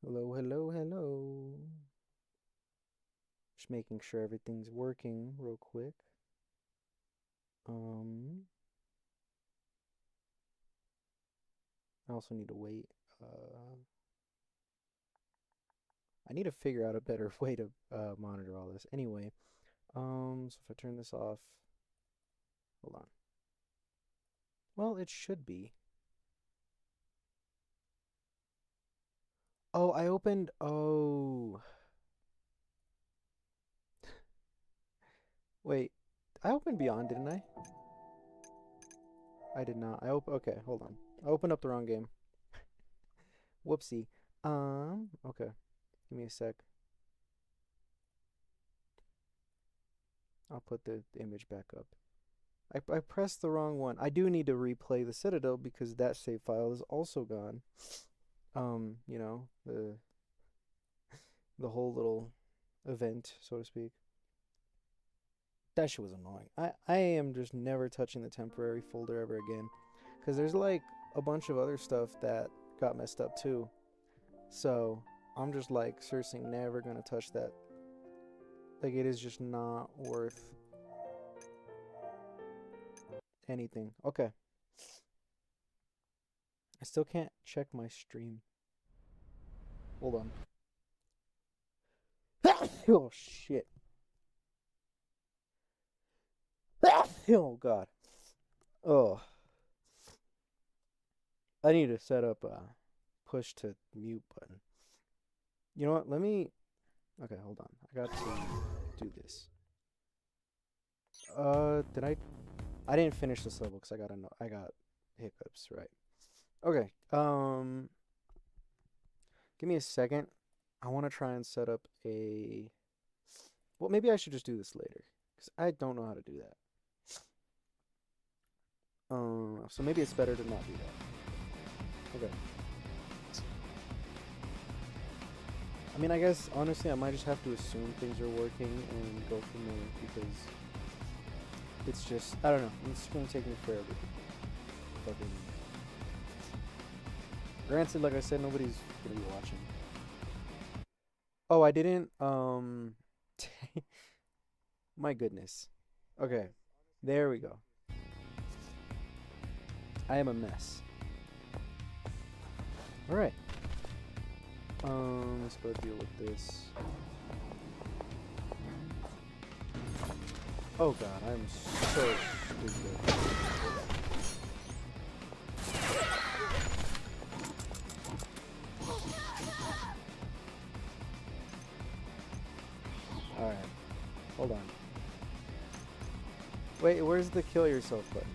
Hello, hello, hello. Just making sure everything's working real quick. Um, I also need to wait. I need to figure out a better way to monitor all this. Anyway, so if I turn this off, hold on. Well, it should be. Oh, I opened. Oh, wait. I opened Beyond, didn't I? I did not. Okay, hold on. I opened up the wrong game. Whoopsie. Okay. Give me a sec. I'll put the image back up. I pressed the wrong one. I do need to replay the Citadel because that save file is also gone. You know, the whole little event, so to speak. That shit was annoying. I am just never touching the temporary folder ever again. Because there's like a bunch of other stuff that got messed up too. So I'm just like seriously never gonna touch that. Like it is just not worth anything. Okay. I still can't check my stream. Hold on. Oh shit. Oh god. Oh. I need to set up a push to mute button. You know what? Let me. Okay, hold on. I got to do this. Did I? I didn't finish this level because I got hiccups. Right. Okay. Give me a second. I want to try and set up a. Well, maybe I should just do this later because I don't know how to do that. So maybe it's better to not do that. Okay. I mean, I guess honestly, I might just have to assume things are working and go from there because it's just I don't know. It's gonna take me forever. Fucking. Granted, like I said, nobody's gonna be watching. Oh, I didn't. My goodness. Okay, there we go. I am a mess. All right. Let's go deal with this. Oh god, I'm so stupid. Alright. Hold on. Wait, where's the kill yourself button?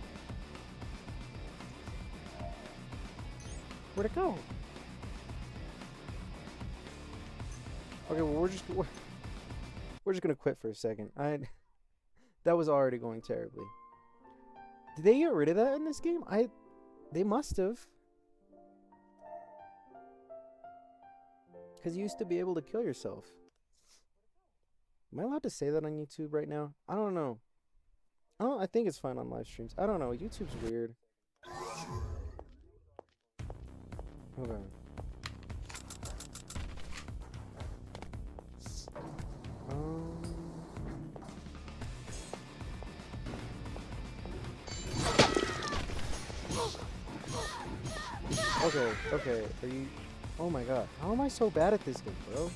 Where'd it go? Okay, well we're just gonna quit for a second. That was already going terribly. Did they get rid of that in this game? They must have. Because you used to be able to kill yourself. Am I allowed to say that on YouTube right now? I don't know. I think it's fine on live streams. I don't know. YouTube's weird. Hold on. Okay. Are you... Oh my god. How am I so bad at this game, bro?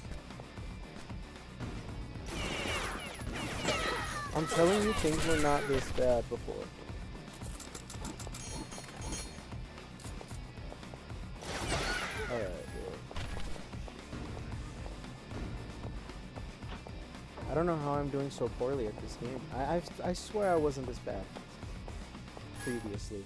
I'm telling you, things were not this bad before. Alright, I don't know how I'm doing so poorly at this game. I swear I wasn't this bad previously.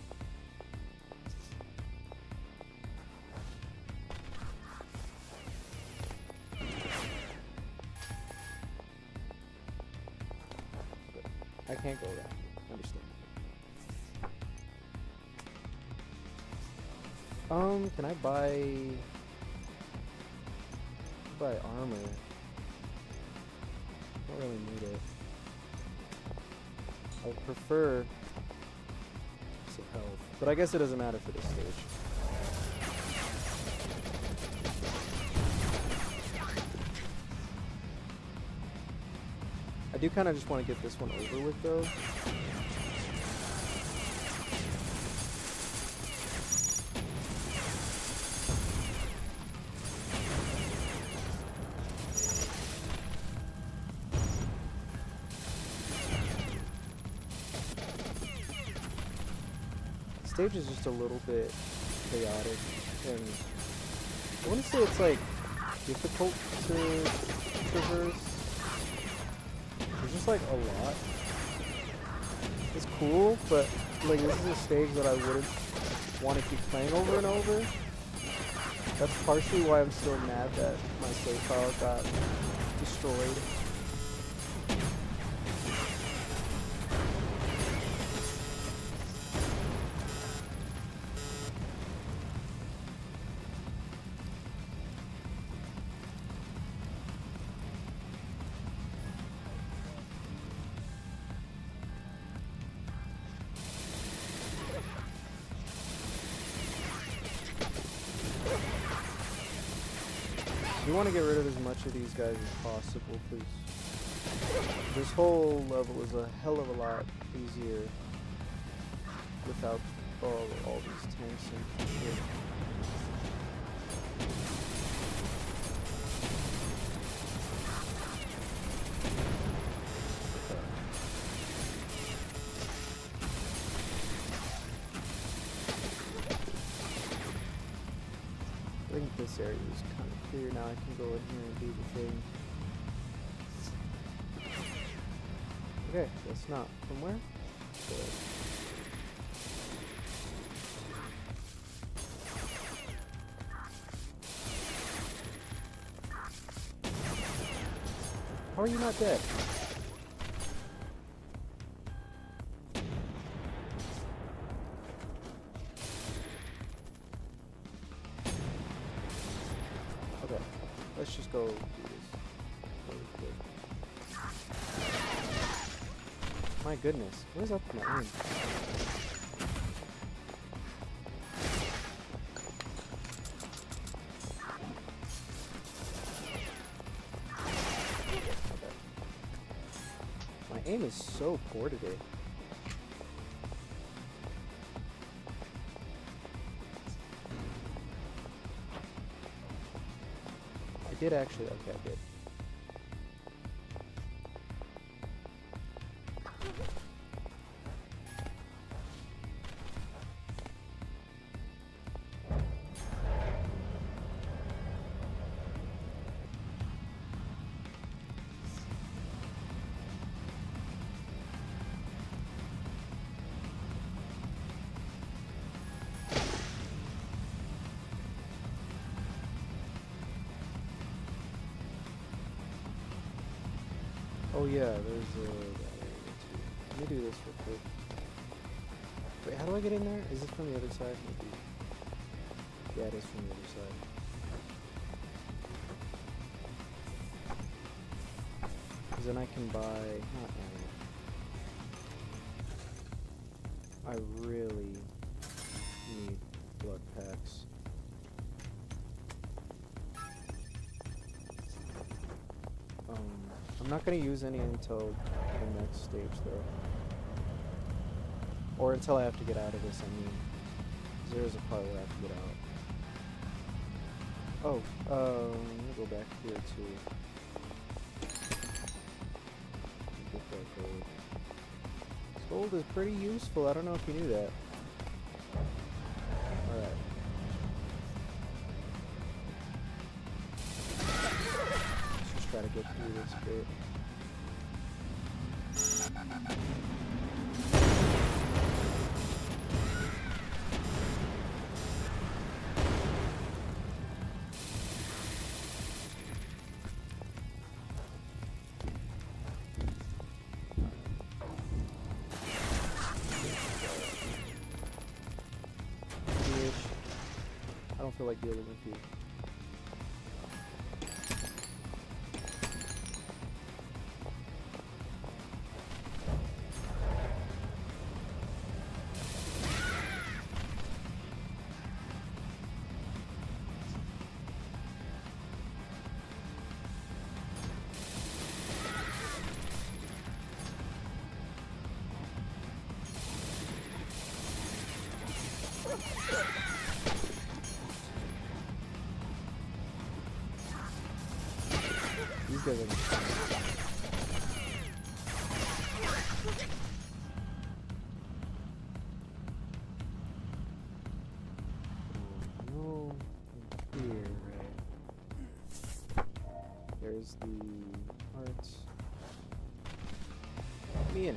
I can't go around. Understand. Can I buy armor? Don't really need it. I would prefer some health, but I guess it doesn't matter for this stage. I do kind of just want to get this one over with, though. The stage is just a little bit chaotic, and I want to say it's like difficult to traverse. There's just like a lot. It's cool, but like this is a stage that I wouldn't want to keep playing over and over. That's partially why I'm still mad that my save file got destroyed. You want to get rid of as much of these guys as possible, because this whole level is a hell of a lot easier without all these tanks and shit. I think this area is kind of clear now. I can go in here and do the thing. Okay, that's not from where? Good. How are you not dead? Okay, let's just go do this really quick. My goodness, what is up with my aim? Okay. My aim is so poor today. I did actually, okay, I did. Oh yeah, there's that area too. Let me do this real quick. Wait, how do I get in there? Is it from the other side? Maybe. Yeah, it is from the other side. Because then I can buy... not ammo. I really need blood packs. I'm not going to use any until the next stage, though. Or until I have to get out of this, I mean. 'Cause there is a part where I have to get out. Oh, let me go back here, too. Get that gold. This gold is pretty useful. I don't know if you knew that. Alright. Let's just try to get through this bit. I don't feel like dealing with you. these guys are. No, here, right? There's the hearts. Let me in.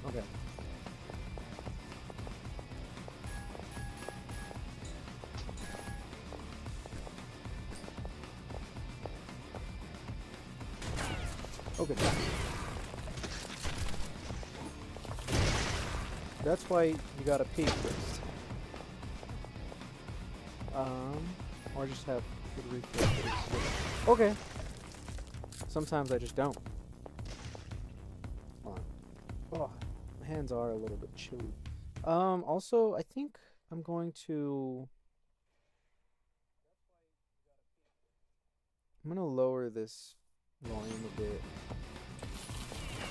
Okay. Okay. That's why you gotta peek first. Or just have good reflexes. Okay. Sometimes I just don't. Come on. Oh, my hands are a little bit chilly. Also, I think I'm going to... I'm gonna lower this volume a bit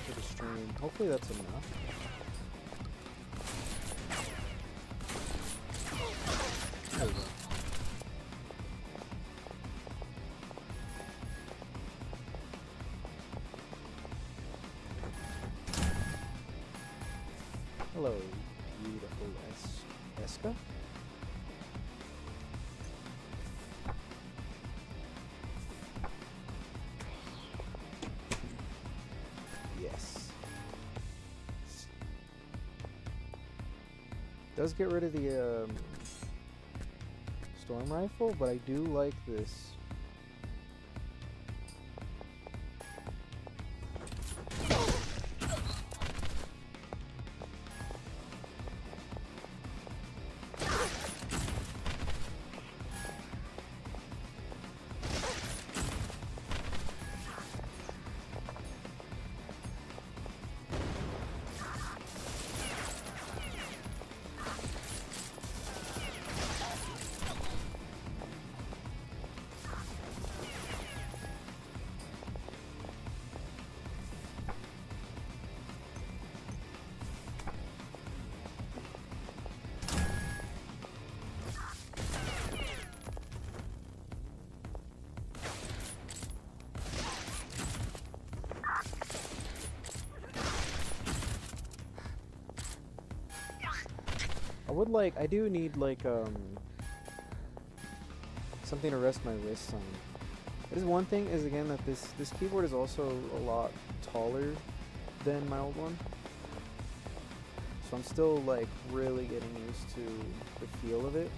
for the stream. Hopefully that's enough. There we go. Hello, beautiful Eska. Yes. Does get rid of the storm rifle, but I do like this. I do need something to rest my wrists on. It is one thing is again that this keyboard is also a lot taller than my old one. So I'm still like really getting used to the feel of it.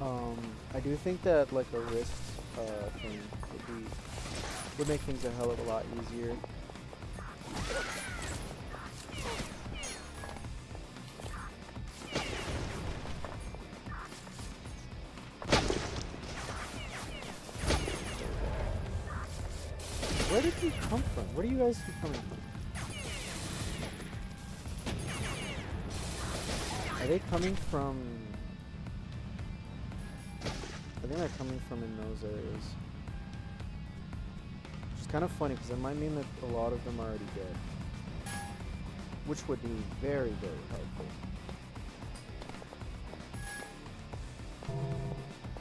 I do think that like a wrist thing would make things a hell of a lot easier. Where did he come from? Where do you guys keep coming from? Are they coming from... I think they're coming from in those areas. Which is kind of funny because it might mean that a lot of them are already dead. Which would be very, very helpful.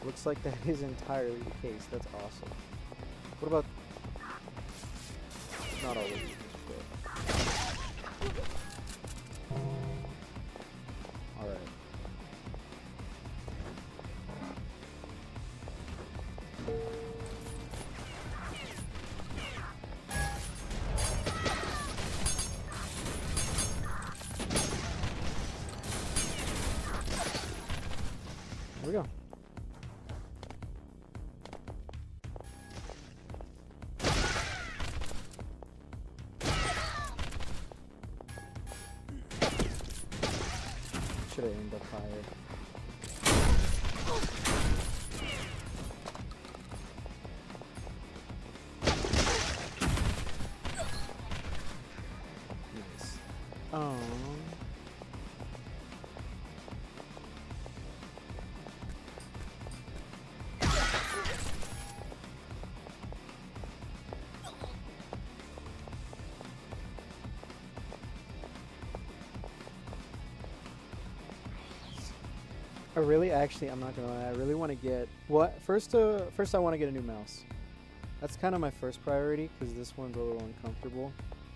Looks like that is entirely the case. That's awesome. What about... Not all of these, but... Alright. should have aimed up higher. Nice. I'm not gonna lie, I really want to get, first I want to get a new mouse. That's kind of my first priority, because this one's a little uncomfortable.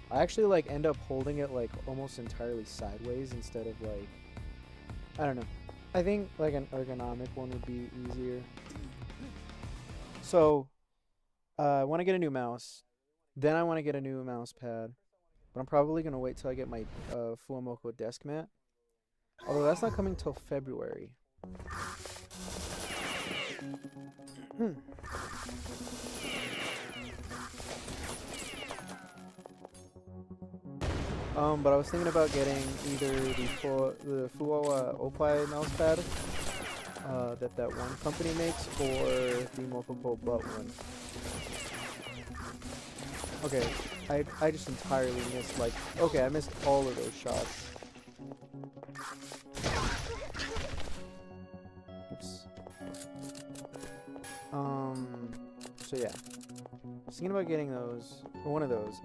I actually like end up holding it like almost entirely sideways instead of like, I don't know. I think like an ergonomic one would be easier. So, I want to get a new mouse. Then I want to get a new mouse pad. But I'm probably going to wait till I get my Fuamoko desk mat. Although that's not coming till February. But I was thinking about getting either the Fuwa Opai mouse pad that one company makes, or the Mokoko butt one. Okay, I just entirely missed, like, okay, I missed all of those shots. Oops. So yeah. I was thinking about getting those, or one of those.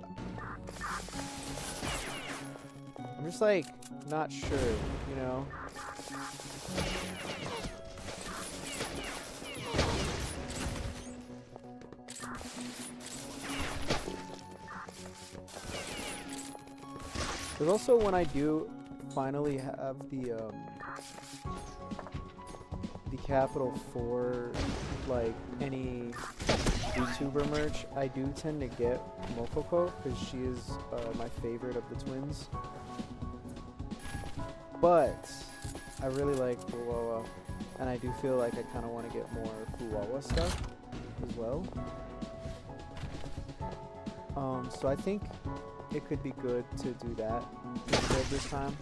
I'm just like, not sure, you know? There's also when I do finally have the capital for like any YouTuber merch, I do tend to get Mokoko because she is my favorite of the twins. But I really like Fuwawa, and I do feel like I kind of want to get more Fuwawa stuff as well. So I think it could be good to do that instead this time.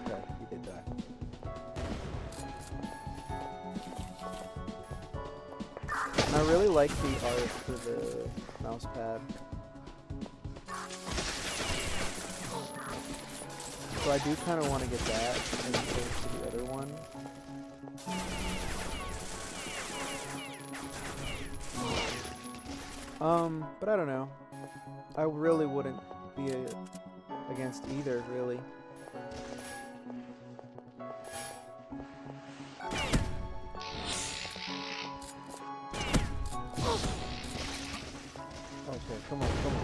Okay, he did die. And I really like the art for the mouse pad. So I do kind of want to get that as opposed to the other one. But I don't know. I really wouldn't be against either, really. Okay, come on, come on.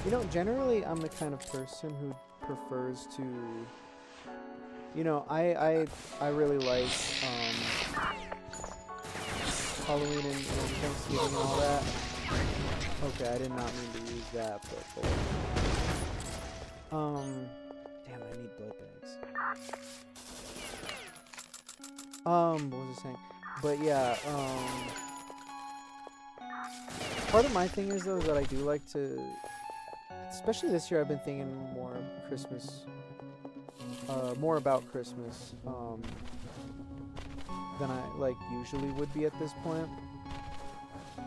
You know, generally I'm the kind of person who prefers to, you know, I really like Halloween and Thanksgiving and all that. Okay, I did not mean to use that, but damn, I need blood bags. What was I saying? But yeah, part of my thing is though that I do like to, especially this year, I've been thinking more Christmas, more about Christmas, than I like usually would be at this point.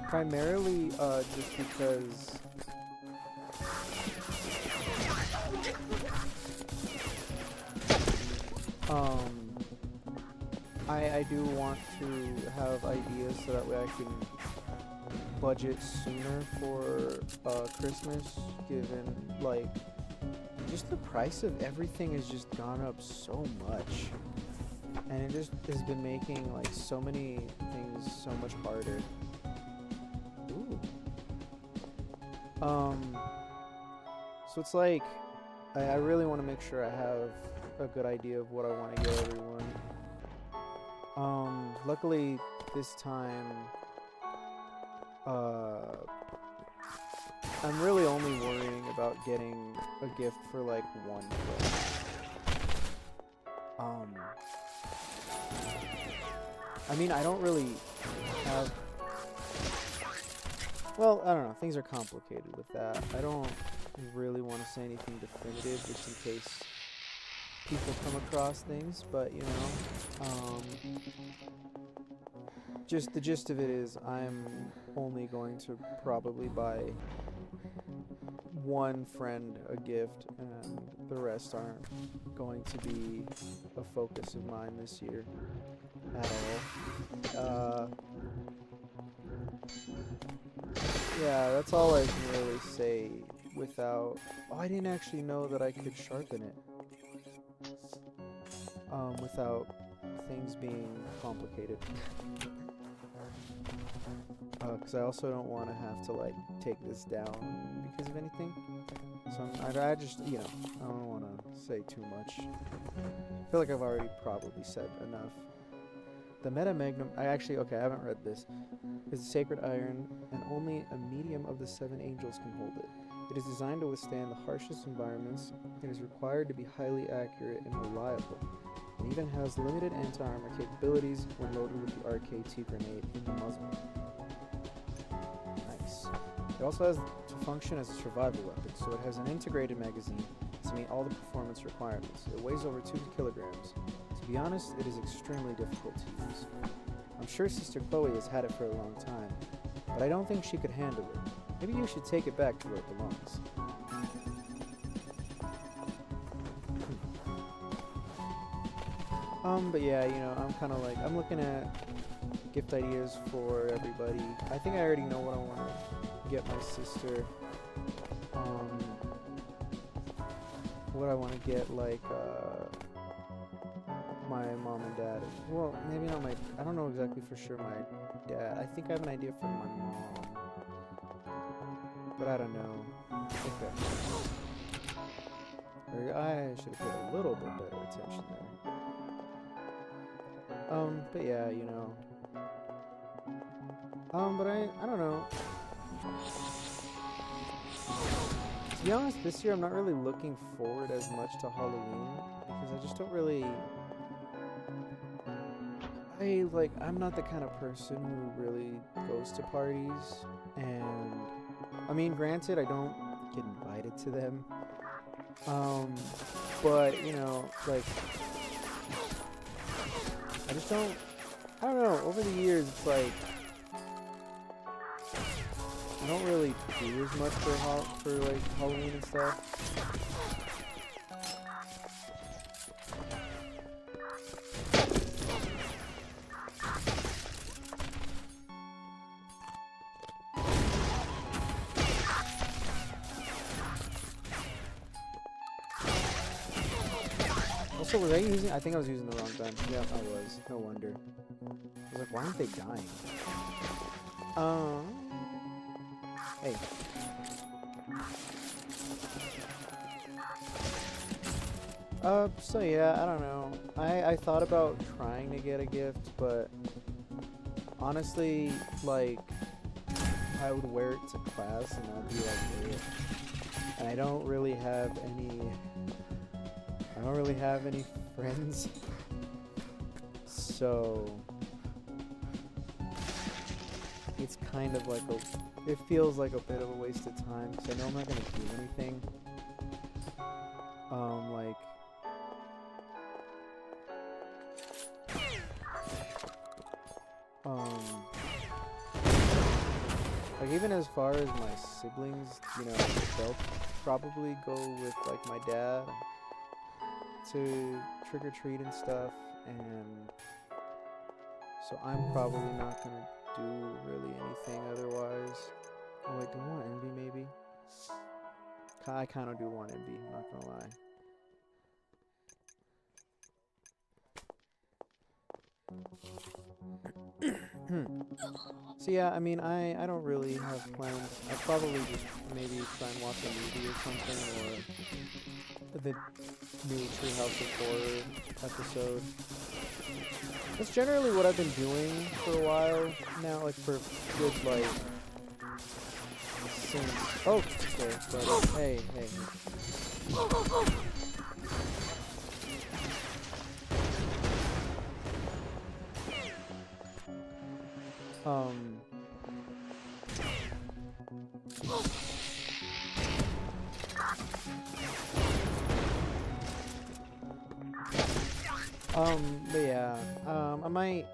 Primarily, just because I do want to have ideas so that way I can budget sooner for Christmas, given like just the price of everything has just gone up so much, and it just has been making like so many things so much harder. Ooh. So it's like I really want to make sure I have a good idea of what I want to get everyone. Luckily this time I'm really only worrying about getting a gift for like one friend. I mean, I don't really have. Well, I don't know. Things are complicated with that. I don't really want to say anything definitive, just in case people come across things. But you know, just the gist of it is, I'm only going to probably buy one friend a gift, and the rest aren't going to be a focus of mine this year at all. Yeah, that's all I can really say without... Oh, I didn't actually know that I could sharpen it. Without things being complicated. Because I also don't want to have to, like, take this down because of anything. So I just, you know, I don't want to say too much. I feel like I've already probably said enough. The Meta Magnum, I haven't read this, is a sacred iron, and only a medium of the 7 angels can hold it. It is designed to withstand the harshest environments. It is required to be highly accurate and reliable, and even has limited anti-armor capabilities when loaded with the RKT grenade in the muzzle. Nice. It also has to function as a survival weapon, so it has an integrated magazine to meet all the performance requirements. It weighs over 2 kilograms. To be honest, it is extremely difficult to use. I'm sure Sister Chloe has had it for a long time, but I don't think she could handle it. Maybe you should take it back to where it belongs. But yeah, you know, I'm kind of like, I'm looking at gift ideas for everybody. I think I already know what I want to get my sister. What I want to get, like, my mom and dad. Well, maybe not my... I don't know exactly for sure my dad. I think I have an idea for my mom. But I don't know. Okay. I should have paid a little bit better attention there. But yeah, you know. But I don't know. To be honest, this year I'm not really looking forward as much to Halloween because I just don't really... I'm not the kind of person who really goes to parties, and I mean, granted, I don't get invited to them, but, you know, like, I just don't, I don't know, over the years, it's like, I don't really do as much for like, Halloween and stuff. So was I using... I think I was using the wrong gun. Yep, I was. No wonder. I was like, why aren't they dying? Hey. So yeah, I don't know. I thought about trying to get a gift, but honestly, like, I would wear it to class and I'd be like, hey. And I don't really have any friends, so it's kind of like it feels like a bit of a waste of time because I know I'm not gonna do anything. Like even as far as my siblings, you know, they'll probably go with like my dad to trick or treat and stuff, and so I'm probably not gonna do really anything otherwise. Oh wait, do I want envy maybe? I kind of do want envy, not gonna lie. So yeah, I mean, I don't really have plans. I'll probably just maybe try and watch a movie or something, or the new Treehouse of Horror episode. That's generally what I've been doing for a while now, like for good, like, since... Oh, okay, buddy. Hey, hey. But yeah, I might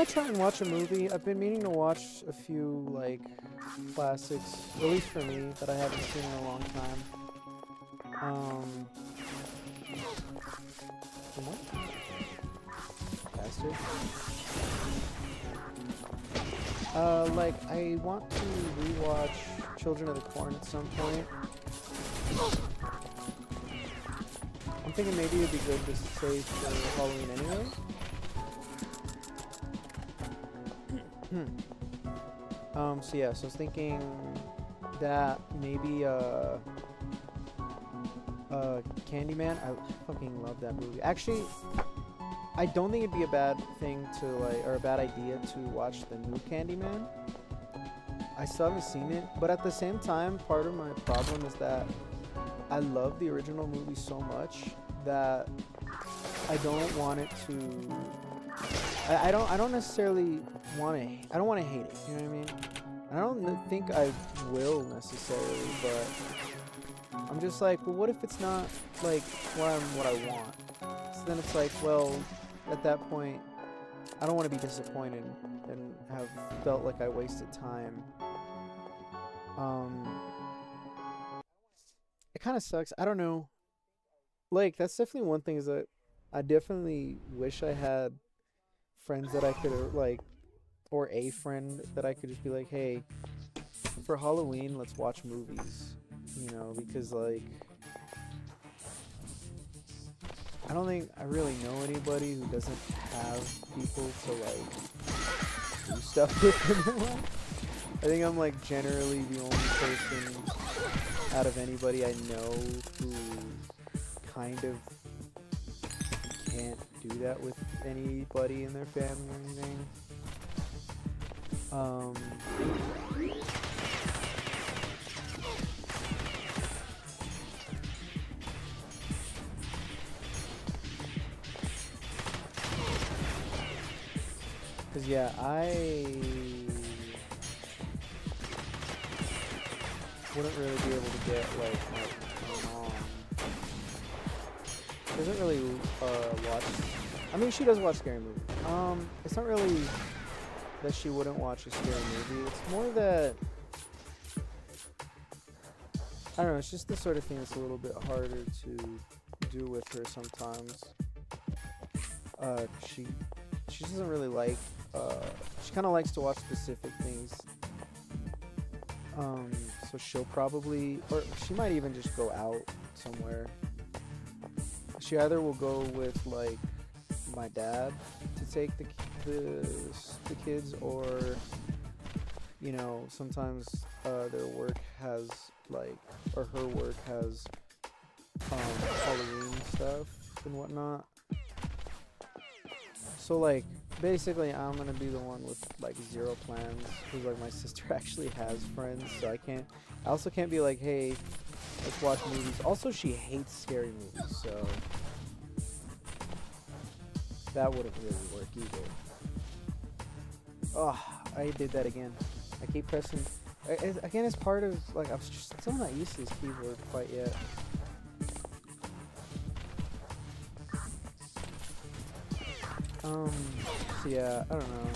try and watch a movie. I've been meaning to watch a few, like, classics, at least for me, that I haven't seen in a long time. What? Bastard. Like, I want to rewatch Children of the Corn at some point. I'm thinking maybe it'd be good to save for Halloween anyway. So yeah, so I was thinking that maybe, Candyman. I fucking love that movie. Actually, I don't think it'd be a bad thing to, like, or a bad idea to watch the new Candyman. I still haven't seen it, but at the same time, part of my problem is that I love the original movie so much that I don't want it to... I don't necessarily want to... I don't want to hate it, you know what I mean? I don't think I will necessarily, but I'm just like, well, what if it's not, like, what I want? So then it's like, well, at that point, I don't want to be disappointed and have felt like I wasted time. It kind of sucks. I don't know. Like, that's definitely one thing, is that I definitely wish I had friends that I could, like, or a friend that I could just be like, hey, for Halloween, let's watch movies, you know, because, like, I don't think I really know anybody who doesn't have people to, like, do stuff with in their life. I think I'm, like, generally the only person out of anybody I know who kind of can't do that with anybody in their family or anything. Cause yeah, I wouldn't really be able to get, like, my mom doesn't really watch. I mean, she does watch scary movies. It's not really that she wouldn't watch a scary movie. It's more that, I don't know, it's just the sort of thing that's a little bit harder to do with her sometimes. She doesn't really like, she kind of likes to watch specific things. So she'll probably, or she might even just go out somewhere. She either will go with, like, my dad to take the kids, or, you know, sometimes their work has, like, or her work has Halloween stuff and whatnot. So, like, basically I'm gonna be the one with, like, zero plans, because, like, my sister actually has friends, so I also can't be like, hey, let's watch movies. Also, she hates scary movies, so that wouldn't really work either. Oh, I did that again. I keep pressing. Again, it's part of, like, I'm still not used to this keyboard quite yet. So yeah, I don't know.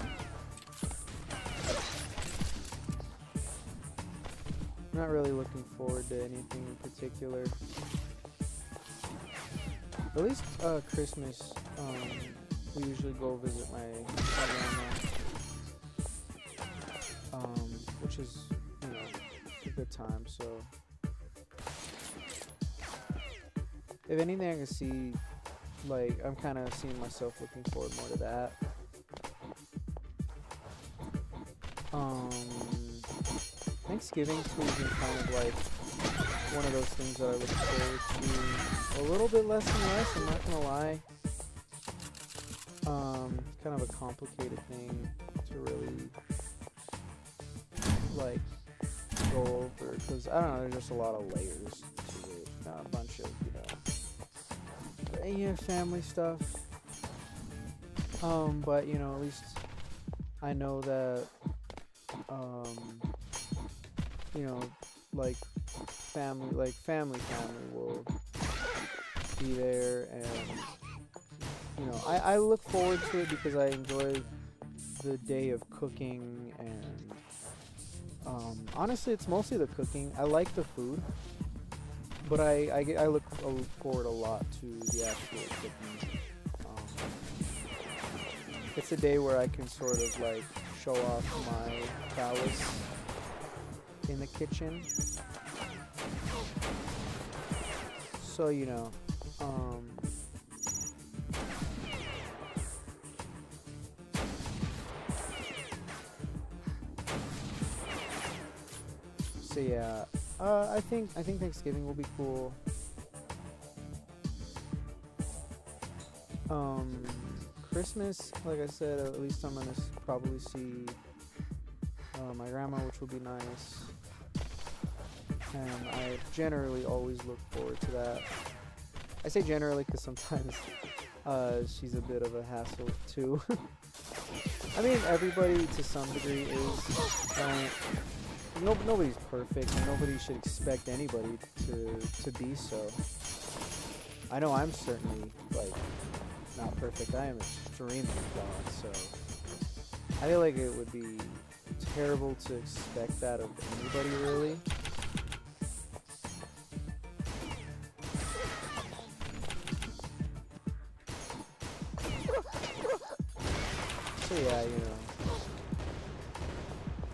I'm not really looking forward to anything in particular. At least Christmas, we usually go visit my grandma, which is, you know, a good time. So if anything, I can see, like, I'm kind of seeing myself looking forward more to that. Thanksgiving too has been kind of like one of those things that I look forward to a little bit less and less, I'm not gonna lie. It's kind of a complicated thing to really, like, go over because I don't know. There's just a lot of layers to it. Not a bunch of family stuff. But at least I know that like family will be there, and I look forward to it because I enjoy the day of cooking, and honestly it's mostly the cooking. I like the food, but I look forward a lot to the actual cooking. It's a day where I can sort of like show off my prowess in the kitchen. So so yeah, I think Thanksgiving will be cool. Christmas, like I said, at least I'm gonna probably see my grandma, which will be nice. And I generally always look forward to that. I say generally because sometimes she's a bit of a hassle too. I mean, everybody to some degree is. Nobody's perfect, and nobody should expect anybody to be so. I know I'm certainly not perfect. I am extremely flawed, so I feel like it would be terrible to expect that of anybody, really. So yeah,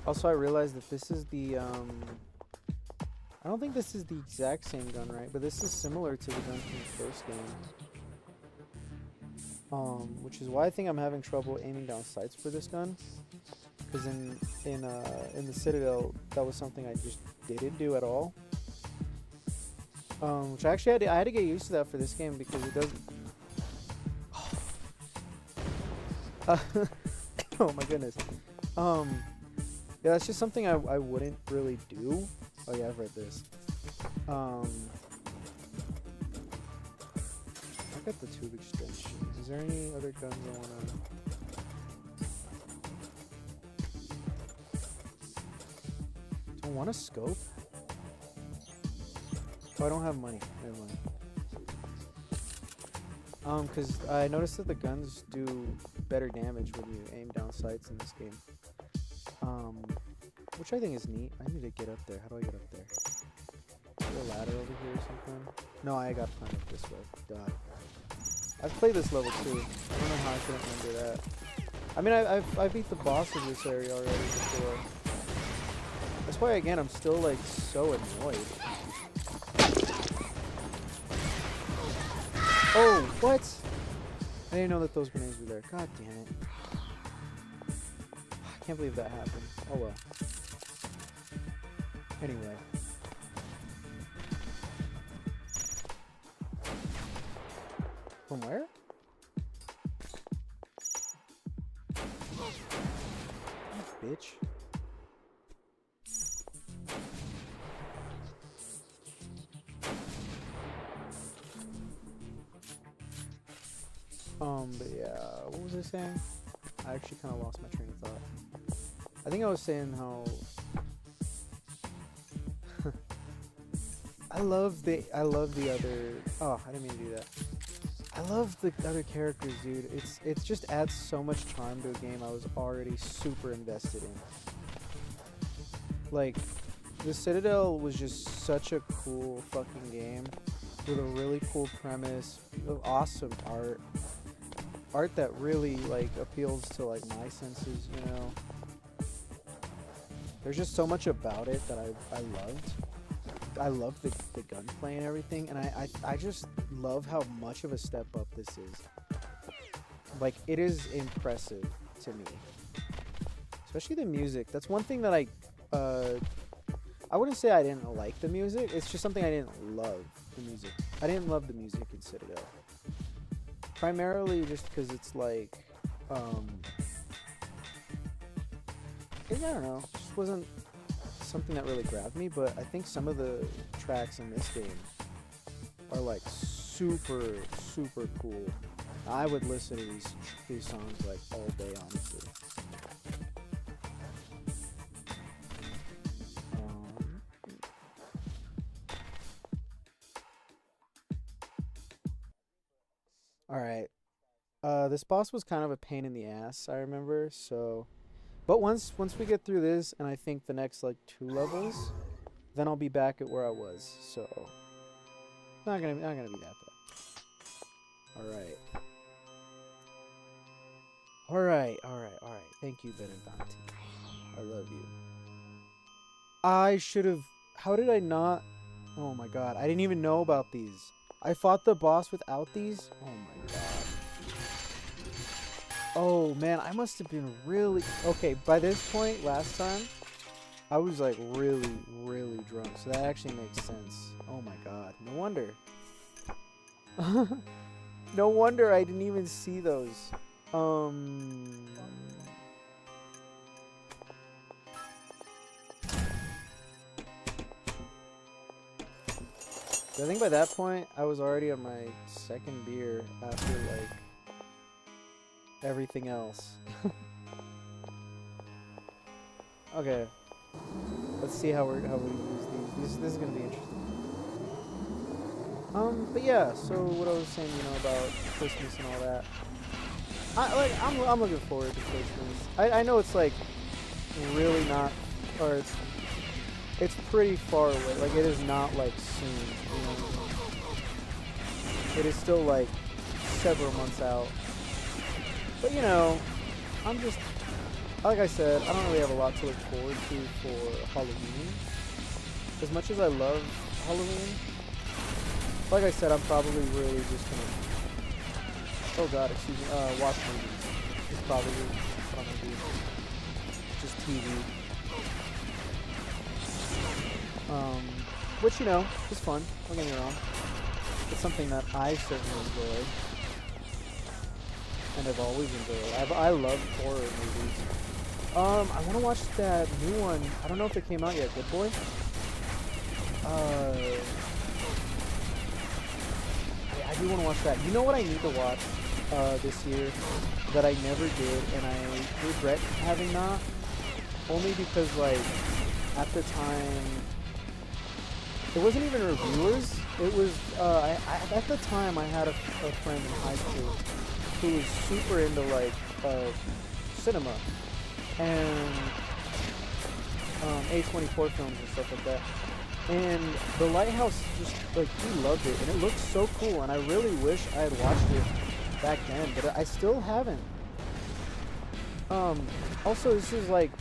Also, I realized that this is the I don't think this is the exact same gun, right? But this is similar to the gun from the first game. Which is why I think I'm having trouble aiming down sights for this gun. Because in the Citadel, that was something I just didn't do at all. Which actually I had to get used to that for this game because it doesn't. Oh my goodness. Yeah, that's just something I wouldn't really do. Oh yeah, I've read this. I got the tube extension. Is there any other guns I wanna? Do I want a scope? Oh, I don't have money. Never mind. Cause I noticed that the guns do better damage when you aim down sights in this game. Which I think is neat. I need to get up there. How do I get up there? Is there a ladder over here or something? No, I gotta climb up this way. God. I've played this level too. I don't know how I couldn't remember that. I mean, I beat the boss of this area already before. That's why, again, I'm still like so annoyed. Oh, what? I didn't know that those grenades were there. God damn it. I can't believe that happened. Oh well. Anyway. From where? Bitch. But yeah, what was I saying? I actually kind of lost my train of thought. I think I was saying how I love the other. Oh, I didn't mean to do that. I love the other characters, dude. It just adds so much charm to a game I was already super invested in. Like, the Citadel was just such a cool fucking game with a really cool premise, awesome art that really like appeals to like my senses, you know. There's just so much about it that I loved. I love the gunplay and everything, and I just love how much of a step up this is. Like, it is impressive to me, especially the music. That's one thing that I wouldn't say I didn't like the music. It's just something I didn't love the music. I didn't love the music in Citadel, primarily just because it's like I don't know, just wasn't something that really grabbed me, but I think some of the tracks in this game are like super, super cool. I would listen to these songs like all day, honestly. All right. This boss was kind of a pain in the ass, I remember. So, but once we get through this, and I think the next like 2 levels, then I'll be back at where I was. So, not gonna be that bad. All right. All right. All right. All right. Thank you, Benedanti. I love you. I should have. How did I not? Oh my god! I didn't even know about these. I fought the boss without these. Oh my god. Oh man, I must have been really okay. By this point, last time, I was like really, really drunk. So that actually makes sense. Oh my god. No wonder. No wonder I didn't even see those. I think by that point, I was already on my second beer after, like, everything else. Okay. Let's see how we use these. This is gonna be interesting. But yeah, so what I was saying, about Christmas and all that. I'm looking forward to Christmas. I know it's, like, really not, or it's pretty far away. Like, it is not, like, soon, It is still, like, several months out. But, I'm just, like I said, I don't really have a lot to look forward to for Halloween. As much as I love Halloween, like I said, I'm probably really just gonna, oh god, excuse me, watch movies. Is probably what I'm gonna do. Just TV. Which, is fun, don't get me wrong. It's something that I certainly enjoy. And I've always enjoyed. I love horror movies. I want to watch that new one. I don't know if it came out yet. Good Boy? I do want to watch that. You know what I need to watch this year that I never did, and I regret having not? Only because, like, at the time, it wasn't even reviewers. It was, at the time, I had a friend in high school who was super into, like, cinema and A24 films and stuff like that. And The Lighthouse, just, like, he loved it, and it looked so cool, and I really wish I had watched it back then, but I still haven't. Also, this is, like,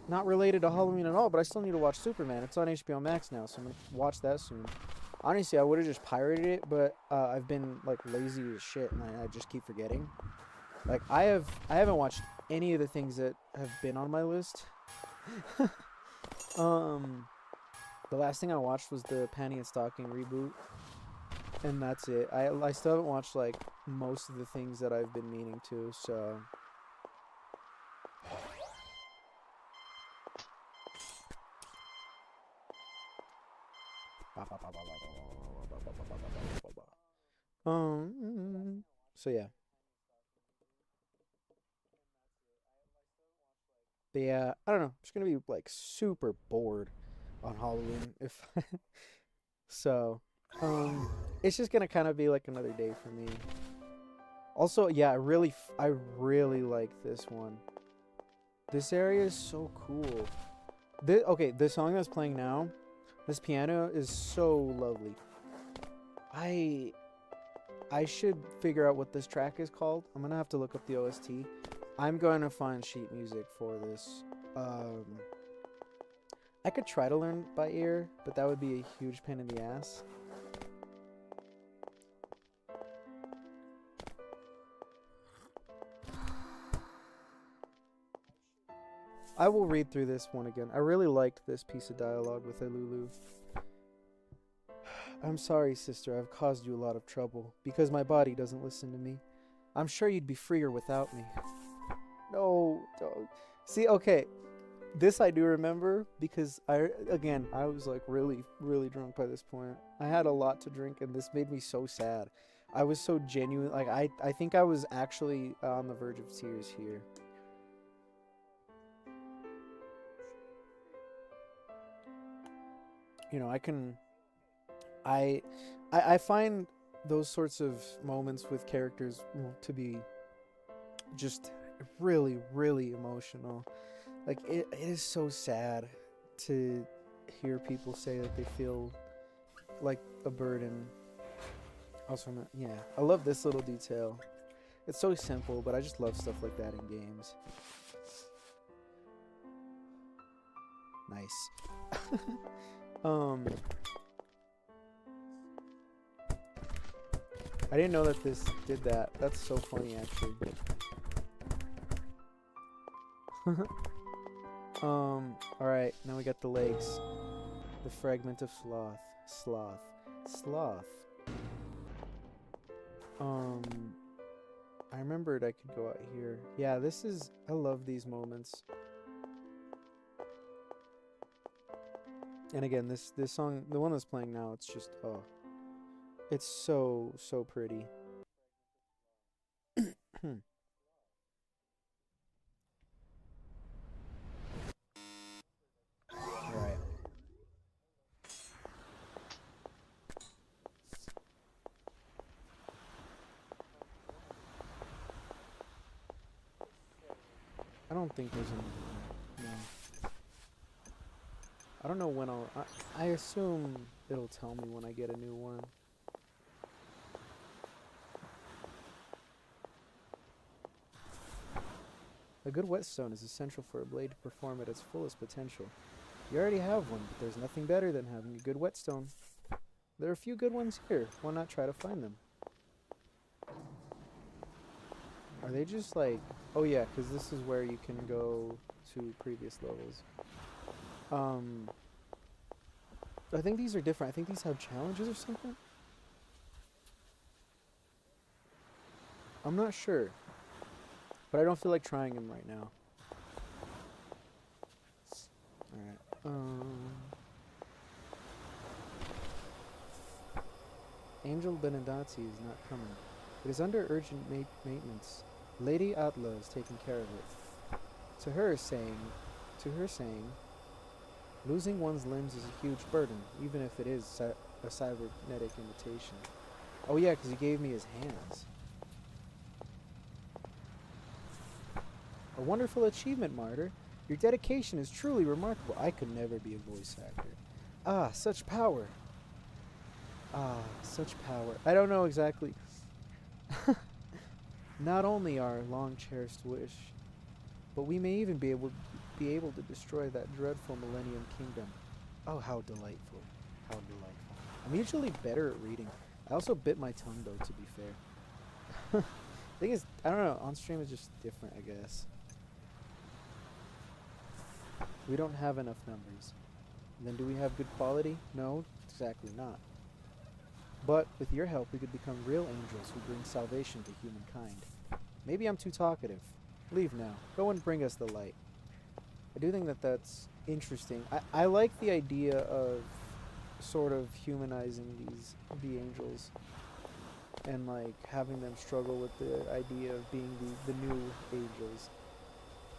not related to Halloween at all, but I still need to watch Superman. It's on HBO Max now, so I'm going to watch that soon. Honestly, I would have just pirated it, but I've been, like, lazy as shit, and I just keep forgetting. Like, I haven't watched any of the things that have been on my list. The last thing I watched was the Panty and Stocking reboot, and that's it. I still haven't watched, like, most of the things that I've been meaning to, so... So yeah. But yeah, I don't know. I'm just gonna be, like, super bored on Halloween if so. It's just gonna kind of be like another day for me. Also, yeah, I really like this one. This area is so cool. Okay, the song that's playing now, this piano is so lovely. I should figure out what this track is called. I'm gonna have to look up the OST. I'm going to find sheet music for this. I could try to learn by ear, but that would be a huge pain in the ass. I will read through this one again. I really liked this piece of dialogue with Elulu. I'm sorry, sister, I've caused you a lot of trouble, because my body doesn't listen to me. I'm sure you'd be freer without me. No, don't. See, okay. This I do remember because I was like really, really drunk by this point. I had a lot to drink and this made me so sad. I was so genuine. Like, I think I was actually on the verge of tears here. You know, I, I find those sorts of moments with characters to be just really, really emotional. Like, it is so sad to hear people say that they feel like a burden. Also, yeah, I love this little detail. It's so simple, but I just love stuff like that in games. Nice. um, I didn't know that this did that. That's so funny, actually. Alright, now we got the legs. The fragment of sloth. I remembered I could go out here. Yeah, I love these moments. And again, this song, the one that's playing now, it's just, oh, it's so, so pretty. Alright. I don't think there's any. No. I don't know when I assume it'll tell me when I get a new one. A good whetstone is essential for a blade to perform at its fullest potential. You already have one, but there's nothing better than having a good whetstone. There are a few good ones here. Why not try to find them? Are they just like... Oh yeah, because this is where you can go to previous levels. I think these are different. I think these have challenges or something? I'm not sure. But I don't feel like trying them right now. Alright. Angel Benedati is not coming. It is under urgent maintenance. Lady Atla is taking care of it. To her saying, losing one's limbs is a huge burden, even if it is a cybernetic imitation. Oh yeah, because he gave me his hands. A wonderful achievement, Martyr. Your dedication is truly remarkable. I could never be a voice actor. Ah, such power. Ah, such power. I don't know exactly. Not only our long-cherished wish, but we may even be able to destroy that dreadful Millennium Kingdom. Oh, how delightful. How delightful. I'm usually better at reading. I also bit my tongue, though, to be fair. Thing is, I don't know, on stream is just different, I guess. We don't have enough numbers. Then do we have good quality? No, exactly not. But with your help, we could become real angels who bring salvation to humankind. Maybe I'm too talkative. Leave now. Go and bring us the light. I do think that that's interesting. I like the idea of sort of humanizing the angels and like having them struggle with the idea of being the new angels.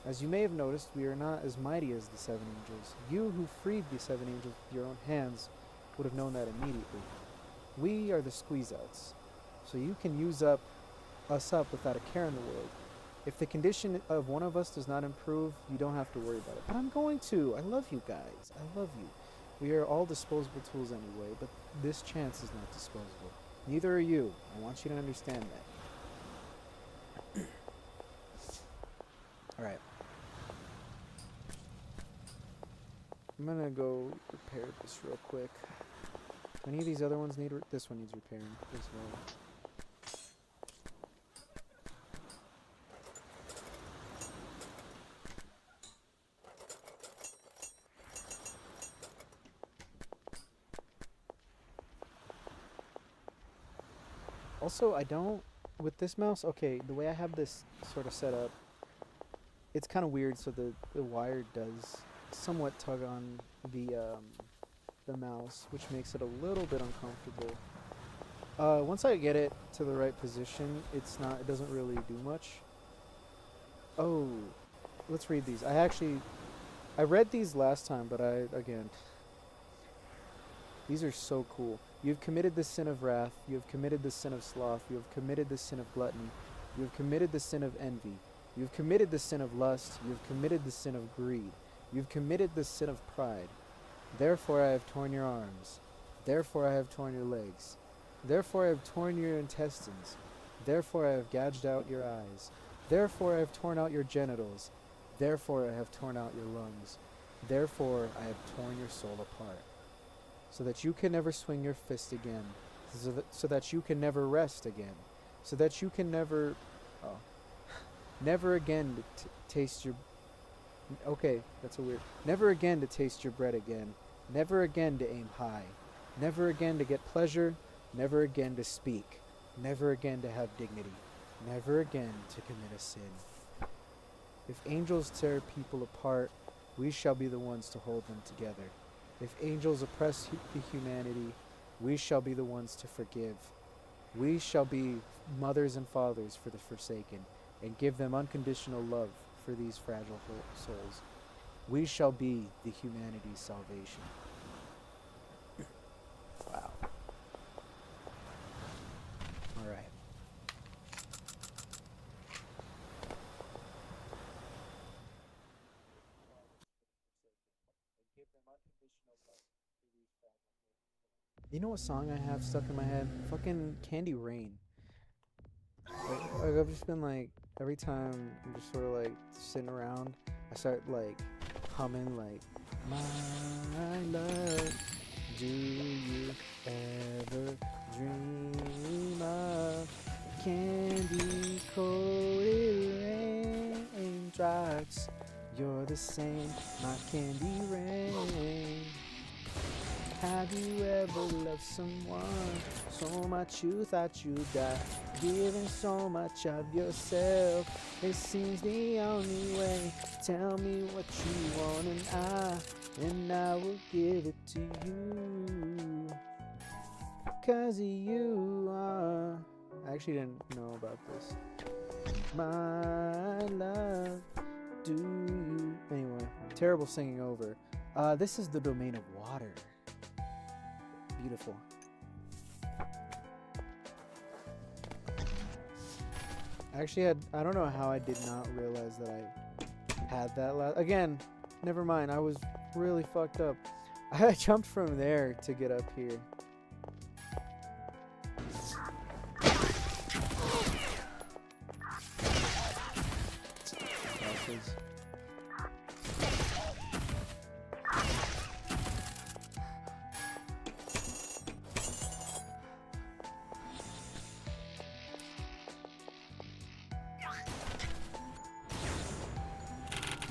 As you may have noticed, we are not as mighty as the 7 angels. You who freed the 7 angels with your own hands would have known that immediately. We are the squeeze-outs, so you can use us up without a care in the world. If the condition of one of us does not improve, you don't have to worry about it. But I'm going to. I love you guys. I love you. We are all disposable tools anyway, but this chance is not disposable. Neither are you. I want you to understand that. Alright. I'm gonna go repair this real quick. Any of these other ones need... This one needs repairing as well. Also, I don't... With this mouse, okay, the way I have this sort of set up, it's kind of weird. So the wire does somewhat tug on the mouse, which makes it a little bit uncomfortable. Once I get it to the right position, it doesn't really do much. Oh, let's read these. I read these last time, but again, these are so cool. You have committed the sin of wrath, you have committed the sin of sloth, you have committed the sin of gluttony, you have committed the sin of envy, you have committed the sin of lust, you have committed the sin of greed, you have committed the sin of pride. Therefore I have torn your arms, therefore I have torn your legs, therefore I have torn your intestines, therefore I have gouged out your eyes, therefore I have torn out your genitals, therefore I have torn out your lungs, therefore I have torn your soul apart, so that you can never swing your fist again, so that you can never rest again, so that you can never, oh, never again taste your, okay, that's a weird, never again to taste your bread again, never again to aim high, never again to get pleasure, never again to speak, never again to have dignity, never again to commit a sin. If angels tear people apart, we shall be the ones to hold them together. If angels oppress the humanity, we shall be the ones to forgive. We shall be mothers and fathers for the forsaken, and give them unconditional love for these fragile souls. We shall be the humanity's salvation. Wow. All right. You know what song I have stuck in my head? Fucking Candy Rain. Like I've just been like, every time I'm just sort of like sitting around, I start like humming like, my love, do you ever dream of candy coated raindrops? You're the same, my candy rain. Have you ever loved someone so much you thought you'd die? Giving so much of yourself, it seems the only way. Tell me what you want and I will give it to you. 'Cause you are, I actually didn't know about this. My love, do you, anyway, terrible singing over. This is the domain of water. Beautiful. I don't know how I did not realize that I had that again, never mind, I was really fucked up. I jumped from there to get up here.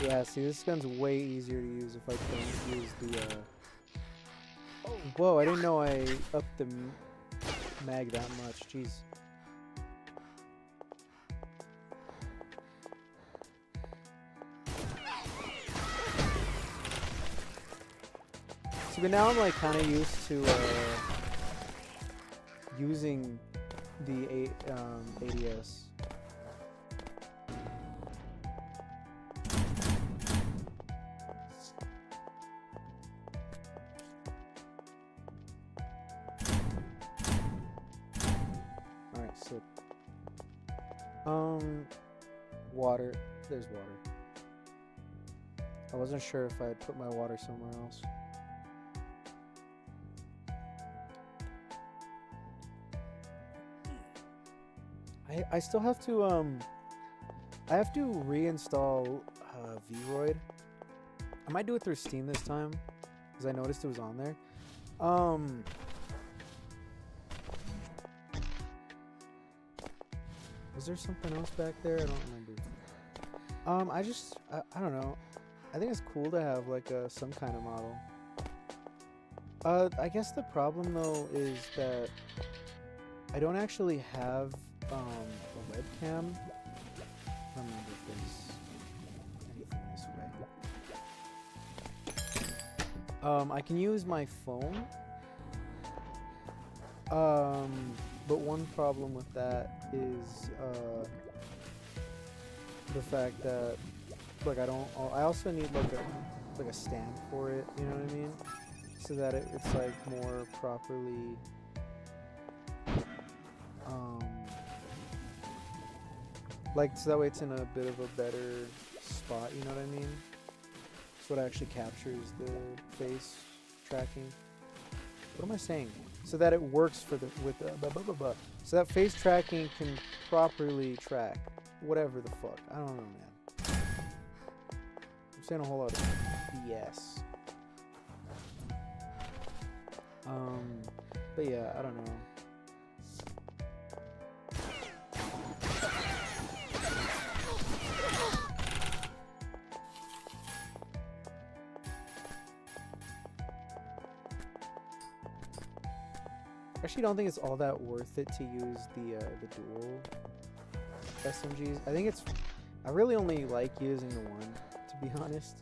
Yeah, see, this gun's way easier to use if I don't use the, Oh, whoa, I didn't know I upped the mag that much, jeez. See, but now I'm, like, kind of used to, using the ADS. Water. There's water. I wasn't sure if I'd put my water somewhere else. I still have to I have to reinstall Vroid. I might do it through Steam this time because I noticed it was on there. Was there something else back there? I don't remember. I don't know. I think it's cool to have like some kind of model. I guess the problem though is that I don't actually have a webcam. I don't remember if this. I can use my phone. But one problem with that is the fact that like I also need like a stand for it, you know what I mean? So that it's like more properly like so that way it's in a bit of a better spot, you know what I mean? So it actually captures the face tracking. What am I saying? So that it works for so that face tracking can properly track whatever the fuck. I don't know, man. I'm saying a whole lot of BS. But yeah, I don't know. I actually don't think it's all that worth it to use the dual SMGs. I really only like using the one, to be honest.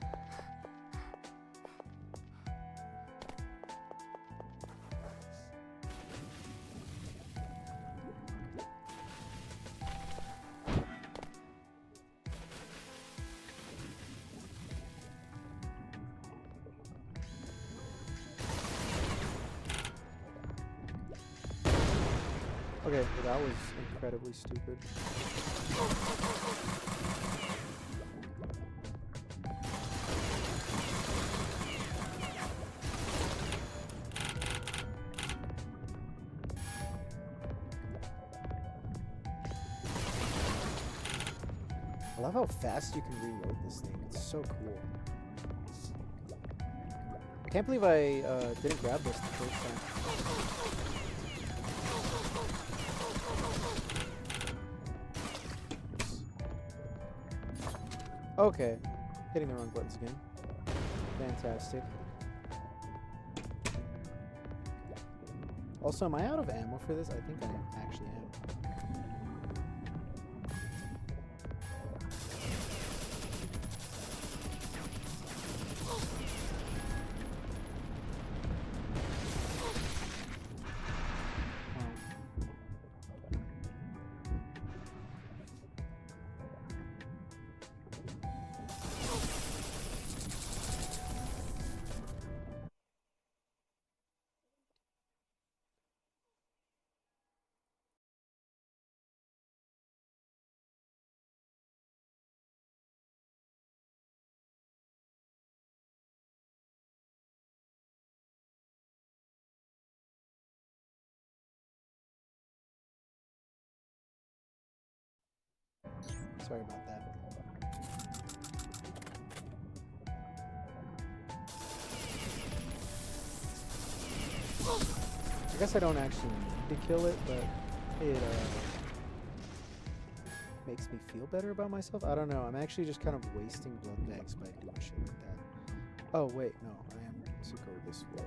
Okay, well that was incredibly stupid. I love how fast you can reload this thing. It's so cool. I can't believe I didn't grab this the first time. Okay, hitting the wrong buttons again. Fantastic. Also, am I out of ammo for this? I think I actually am. Sorry about that. I guess I don't actually need to kill it, but it makes me feel better about myself. I don't know. I'm actually just kind of wasting blood bags by doing shit like that. Oh wait, no, I am to go this way.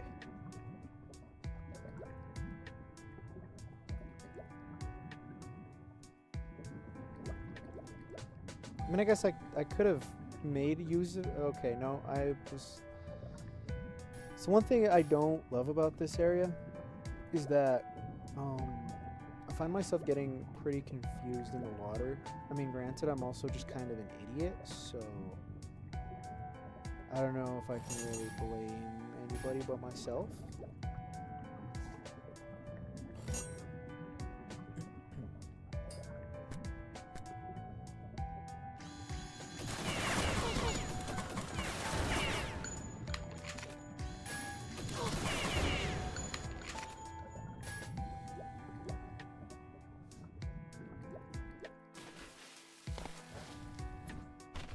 I mean, I guess I could have made use of. Okay, no, I was. So one thing I don't love about this area is that I find myself getting pretty confused in the water. I mean, granted, I'm also just kind of an idiot, so I don't know if I can really blame anybody but myself.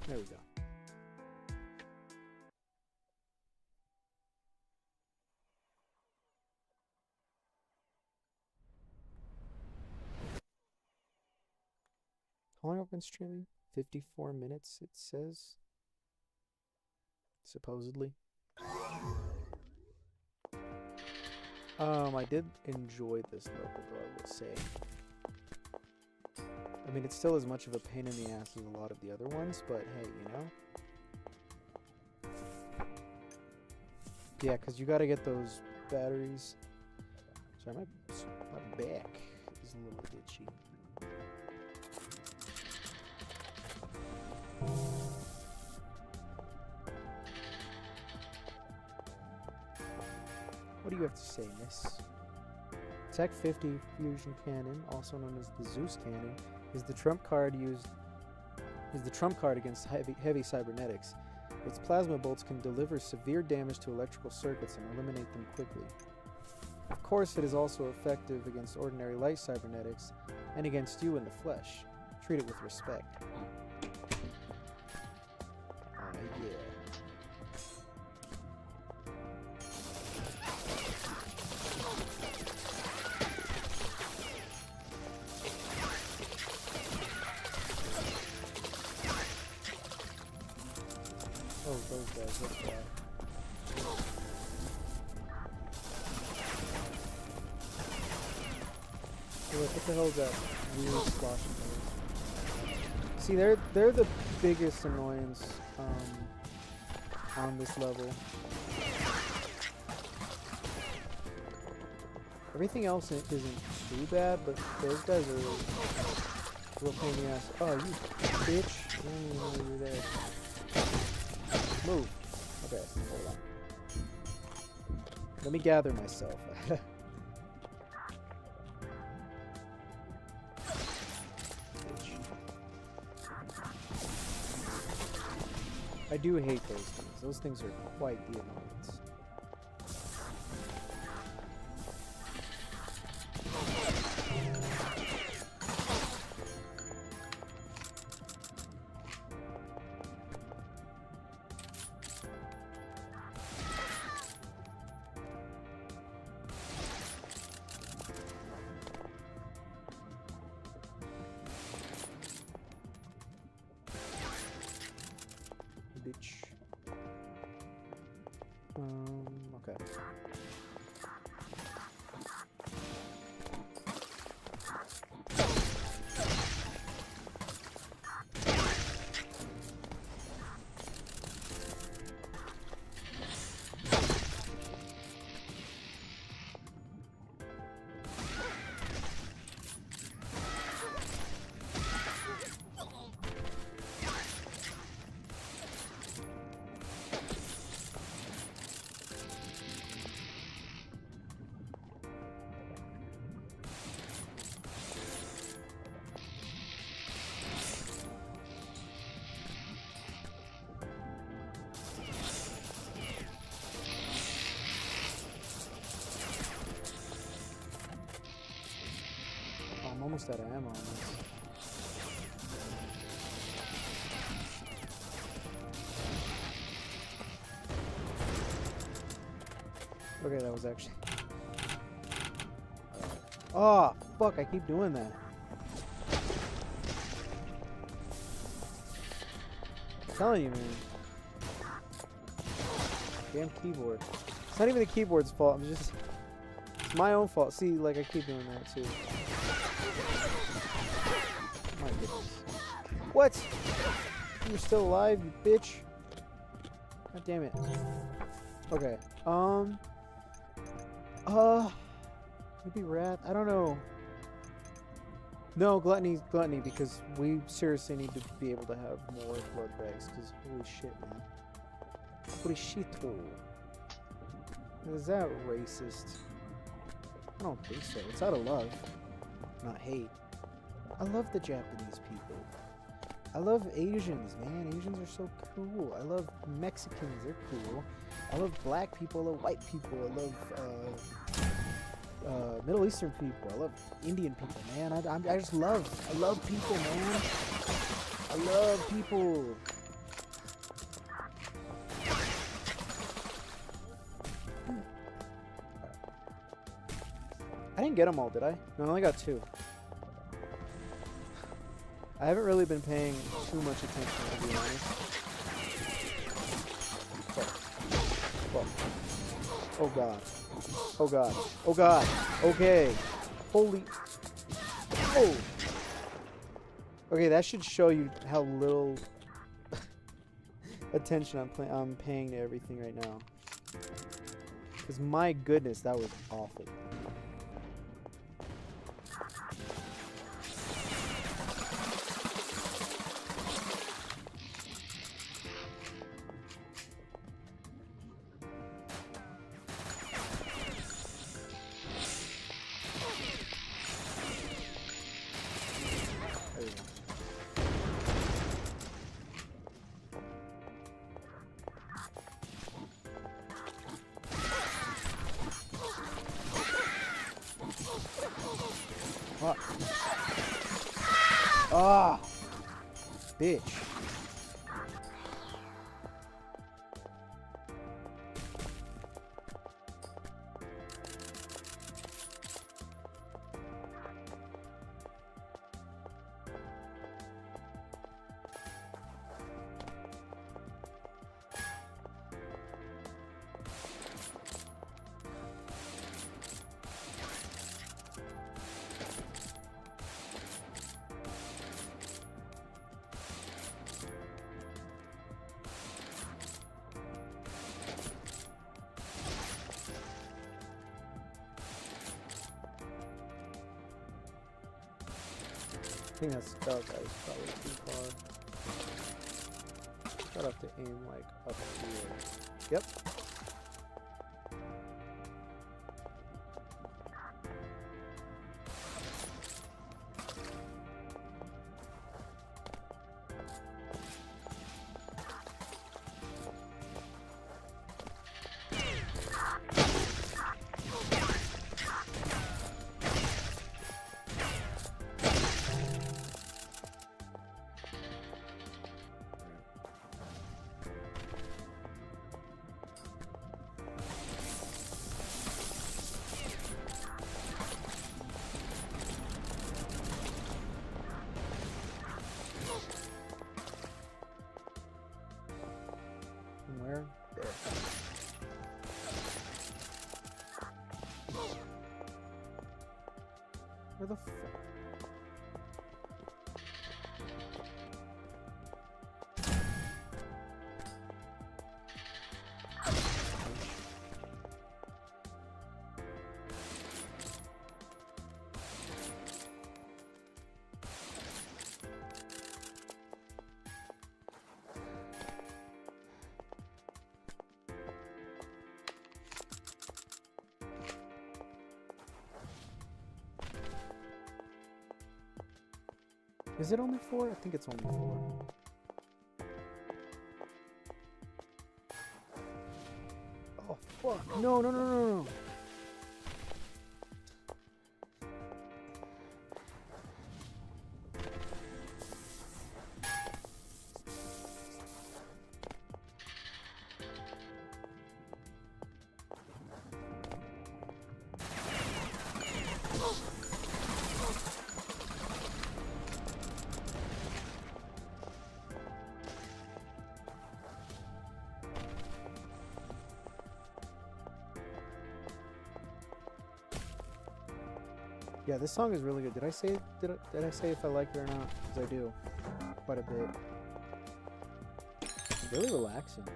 There we go. How long have I been streaming? 54 minutes, it says. Supposedly. I did enjoy this level, though, I will say. I mean, it's still as much of a pain in the ass as a lot of the other ones, but hey, you know? Yeah, because you got to get those batteries. Sorry, my back is a little itchy. What do you have to say, miss? Tech 50 fusion cannon, also known as the Zeus cannon, is the trump card against heavy cybernetics. Its plasma bolts can deliver severe damage to electrical circuits and eliminate them quickly. Of course, it is also effective against ordinary light cybernetics and against you in the flesh. Treat it with respect. Yeah. Oh, those guys, that's why. Hey, look, what the hell is that weird sloshing noise? See, they're the biggest annoyance on this level. Everything else isn't too bad, but those guys are a real pain in the ass. Oh, you bitch! I didn't even know you were there. Move. Okay, hold on. Let me gather myself. I do hate those things. Those things are quite the annoyance. Bitch. Okay. I'm almost out of ammo on this. Okay, that was actually... Oh, fuck, I keep doing that. I'm telling you, man. Damn keyboard. It's not even the keyboard's fault, I'm just... It's my own fault. See, like, I keep doing that, too. My goodness. What? You're still alive, you bitch. God damn it. Okay. Maybe Wrath? I don't know. No, Gluttony, because we seriously need to be able to have more blood bags, because holy shit, man. Holy shit. Is that racist? I don't think so. It's out of love, not hate. I love the Japanese people. I love Asians, man. Asians are so cool. I love Mexicans. They're cool. I love black people. I love white people. I love Middle Eastern people. I love Indian people, man. I just love. I love people, man. I love people. I didn't get them all, did I? No, I only got 2. I haven't really been paying too much attention, to be honest. Fuck. Oh god. Oh god. Oh god. Okay. Holy. Oh. Okay, that should show you how little attention I'm paying to everything right now. Because my goodness, that was awful. Ah, bitch. I think that guy's probably too far. I'd have to aim like up here. Yep. Where? There. Where the fuck? Is it only 4? I think it's only 4. Oh, fuck. No, no, no, no, no. Yeah, this song is really good. Did I say if I like it or not? Because I do, quite a bit. It's really relaxing.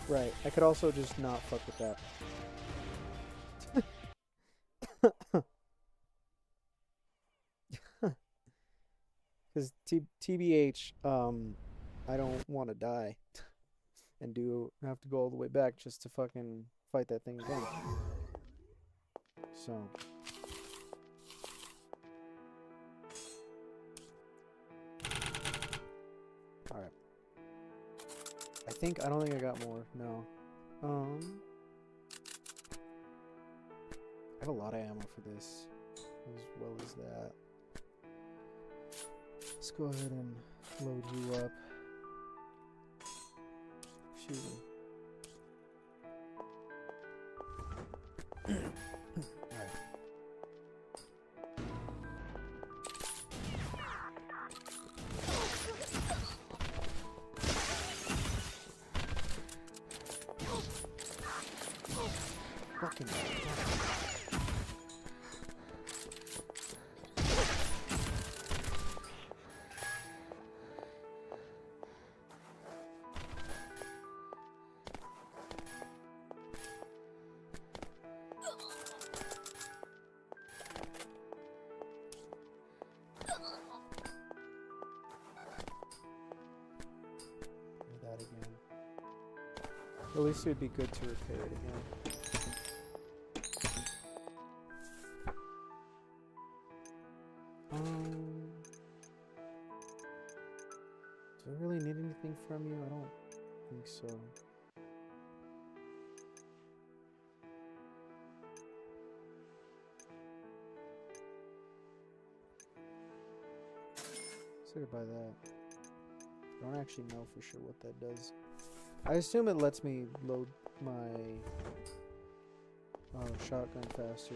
Right, I could also just not fuck with that. Because TBH, I don't want to die and have to go all the way back just to fucking fight that thing again. So. Alright. I don't think I got more. No. I have a lot of ammo for this, as well as that. Let's go ahead and load you up. Excuse me. Alright. Fucking that again. At least it'd be good to repair it again. Do I really need anything from you? I don't think so. Consider by that. I don't actually know for sure what that does. I assume it lets me load my shotgun faster.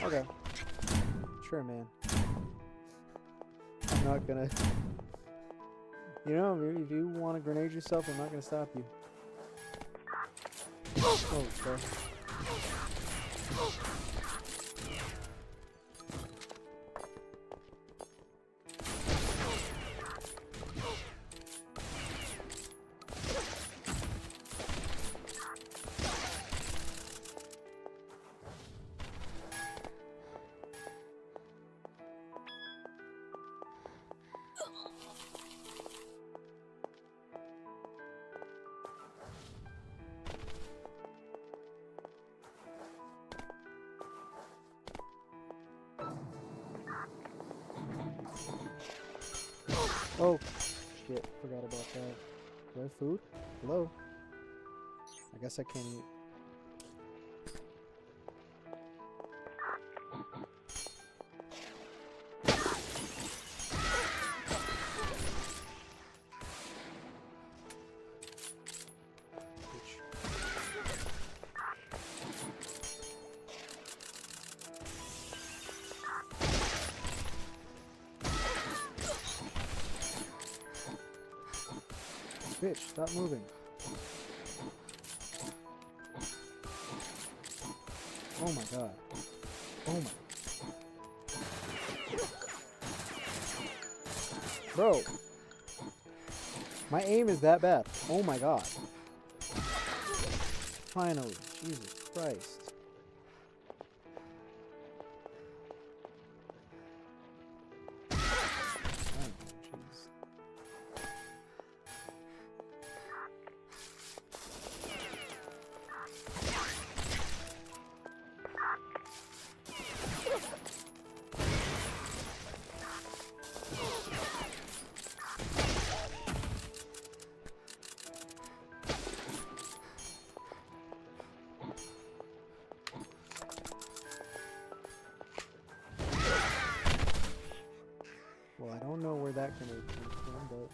Okay. Sure, man. I'm not gonna... You know, if you want to grenade yourself, I'm not gonna stop you. Oh, okay. Oh, shit, forgot about that. Do I have food? Hello? I guess I can't eat. Bitch, stop moving. Oh my god. Oh my. Bro. My aim is that bad. Oh my god. Finally. Jesus Christ. Well, I don't know where that grenade came from, but...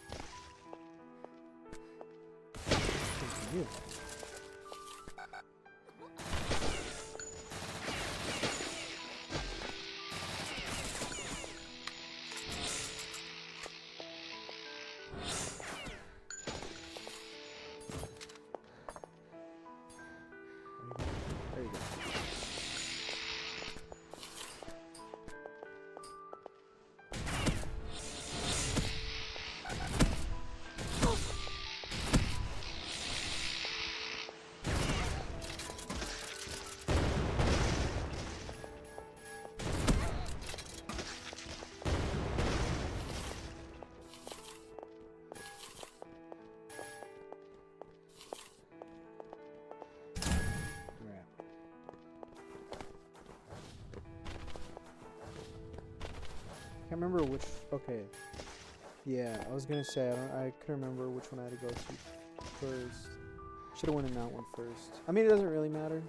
It's you. There you go. Can't remember which. Okay. Yeah, I was gonna say I couldn't remember which one I had to go to first. Should have went in that one first. I mean, it doesn't really matter.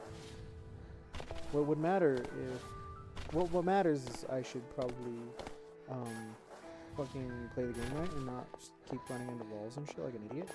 What would matter if what matters is I should probably fucking play the game right and not just keep running into walls and shit like an idiot.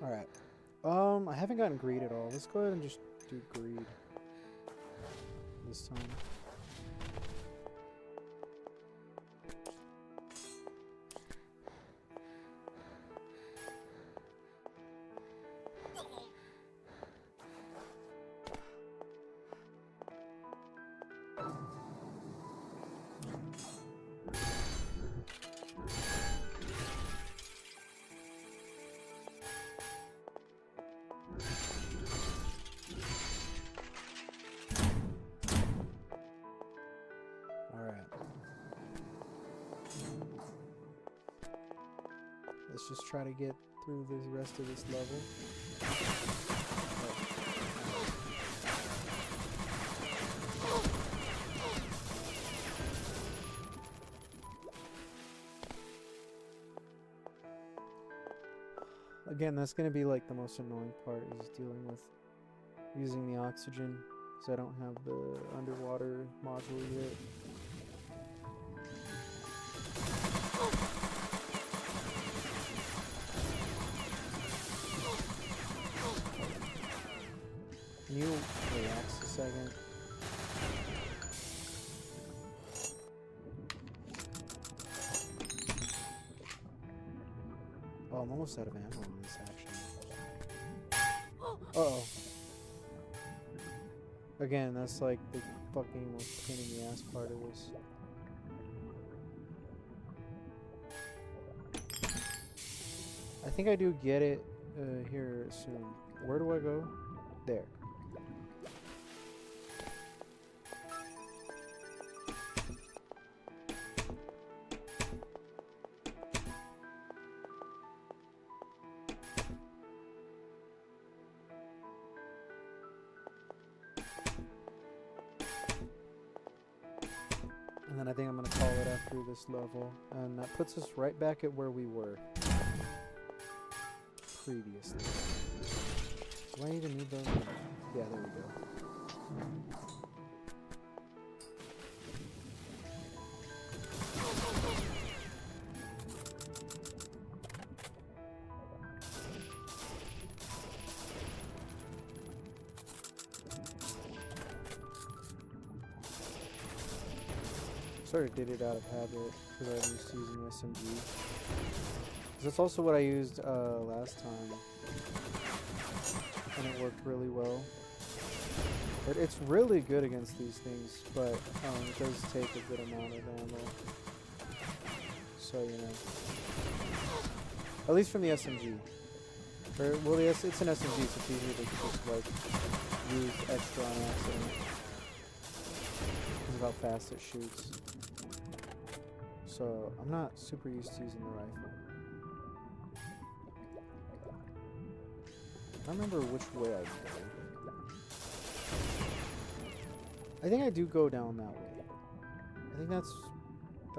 Alright. I haven't gotten greed at all. Let's go ahead and just do greed this time. Let's just try to get through the rest of this level. Again, that's going to be like the most annoying part, is dealing with using the oxygen, because I don't have the underwater module yet. Can you relax a second? Oh, I'm almost out of ammo in this action. Uh-oh. Again, that's like the fucking most pain in the ass part of this. I think I do get it here soon. Where do I go? There. And then I think I'm going to call it after this level. And that puts us right back at where we were previously. Do I even need those? Yeah, there we go. Sort of did it out of habit because I'm used to using SMG. That's also what I used last time, and it worked really well. It's really good against these things, but it does take a good amount of ammo. So, you know. At least from the SMG. Well, it's an SMG, so it's easier to just, like, use extra on accident. Because of how fast it shoots. So, I'm not super used to using the rifle. I don't remember which way I go. I think I do go down that way. I think that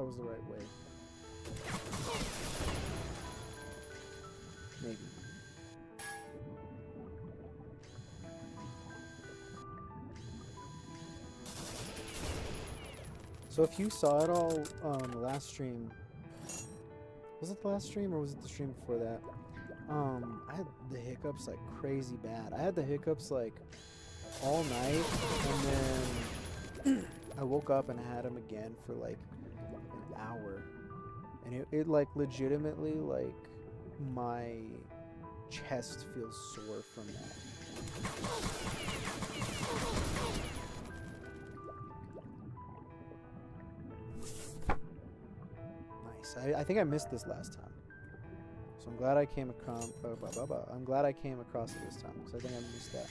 was the right way. Maybe. So if you saw it all the last stream, was it the last stream or was it the stream before that? I had the hiccups like crazy bad. I had the hiccups like all night, and then I woke up and had him again for like an hour, and it like legitimately like my chest feels sore from that. Nice. I think I missed this last time, so I'm glad I came across. I'm glad I came across it this time because I think I missed that.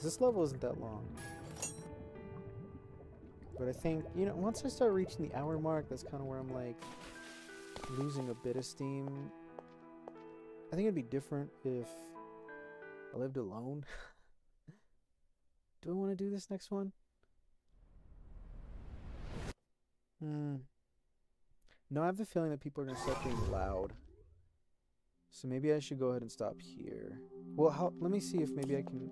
This level isn't that long. But I think, you know, once I start reaching the hour mark, that's kind of where I'm like losing a bit of steam. I think it'd be different if I lived alone. Do I want to do this next one? No, I have the feeling that people are going to start being loud. So maybe I should go ahead and stop here. Well, let me see if maybe I can...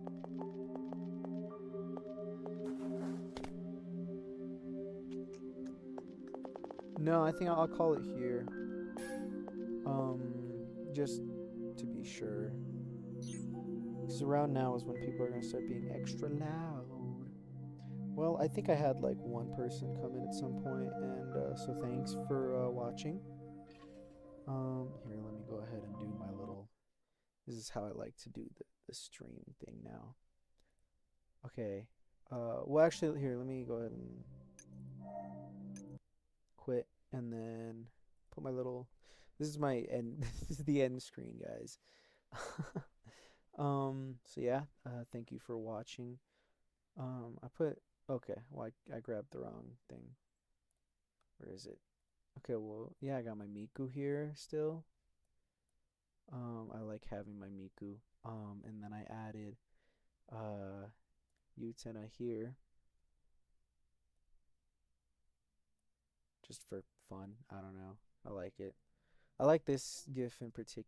No, I think I'll call it here. Just to be sure. Because around now is when people are going to start being extra loud. Well, I think I had like one person come in at some point, and so thanks for watching. Here, let me go ahead and do my little... This is how I like to do the stream thing now. Okay. Well, actually, here, let me go ahead and quit, and then put my little... This is my end. This is the end screen, guys. So yeah, thank you for watching. I put... Okay, well, I grabbed the wrong thing. Where is it? Okay, well, yeah, I got my Miku here still. I like having my Miku. And then I added Utena here just for fun. I don't know. I like it. I like this GIF in particular.